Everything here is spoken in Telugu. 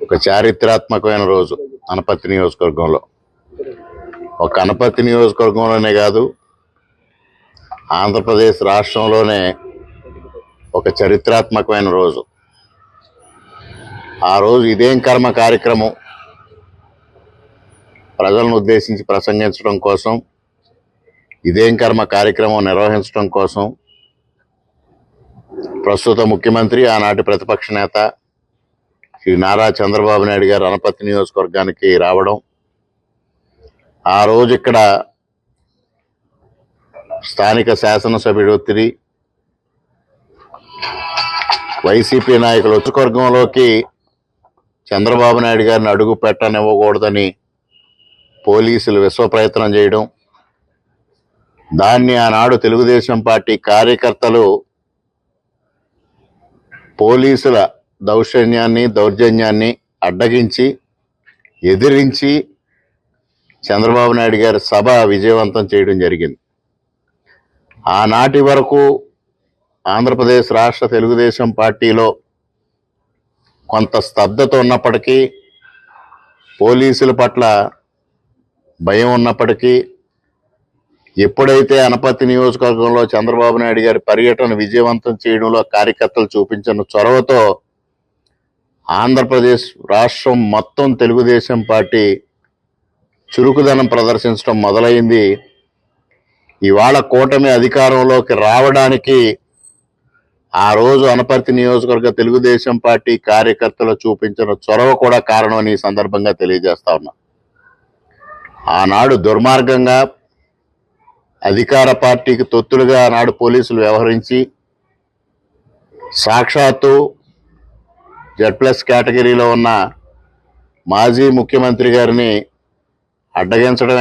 ఒక చారిత్రాత్మకమైన రోజు అనపర్తి నియోజకవర్గంలో. ఒక అనపర్తి నియోజకవర్గంలోనే కాదు, ఆంధ్రప్రదేశ్ రాష్ట్రంలోనే ఒక చరిత్రాత్మకమైన రోజు. ఆ రోజు ఇదేం కర్మ కార్యక్రమం ప్రజలను ఉద్దేశించి ప్రసంగించడం కోసం, ఇదేం కర్మ కార్యక్రమం నిర్వహించడం కోసం ప్రస్తుత ముఖ్యమంత్రి, ఆనాటి ప్రతిపక్ష నేత శ్రీ నారా చంద్రబాబు నాయుడు గారు అనపర్తి నియోజకవర్గానికి రావడం, ఆ రోజు ఇక్కడ స్థానిక శాసనసభ్యుడు ఒత్తిడి, వైసీపీ నాయకులు నియోజకవర్గంలోకి చంద్రబాబు నాయుడు గారిని అడుగు పెట్టనివ్వకూడదని పోలీసులు విశ్వ ప్రయత్నం చేయడం, దాన్ని ఆనాడు తెలుగుదేశం పార్టీ కార్యకర్తలు పోలీసుల దౌర్జన్యాన్ని అడ్డగించి ఎదిరించి చంద్రబాబు నాయుడు గారి సభ విజయవంతం చేయడం జరిగింది. ఆనాటి వరకు ఆంధ్రప్రదేశ్ రాష్ట్ర తెలుగుదేశం పార్టీలో కొంత స్తబ్దత ఉన్నప్పటికీ, పోలీసుల పట్ల భయం ఉన్నప్పటికీ, ఎప్పుడైతే అనపర్తి నియోజకవర్గంలో చంద్రబాబు నాయుడు గారి పర్యటన విజయవంతం చేయడంలో కార్యకర్తలు చూపించిన చొరవతో ఆంధ్రప్రదేశ్ రాష్ట్రం మొత్తం తెలుగుదేశం పార్టీ చురుకుదనం ప్రదర్శించడం మొదలైంది. ఇవాళ కూటమి అధికారంలోకి రావడానికి ఆ రోజు అనపర్తి నియోజకవర్గ తెలుగుదేశం పార్టీ కార్యకర్తలు చూపించిన చొరవ కూడా కారణమని ఈ సందర్భంగా తెలియజేస్తా ఉన్నా. ఆనాడు దుర్మార్గంగా అధికార పార్టీకి తొత్తులుగా ఆనాడు పోలీసులు వ్యవహరించి సాక్షాత్తు Z+ కేటగిరీలో ఉన్న మాజీ ముఖ్యమంత్రి గారిని అడ్డగించడం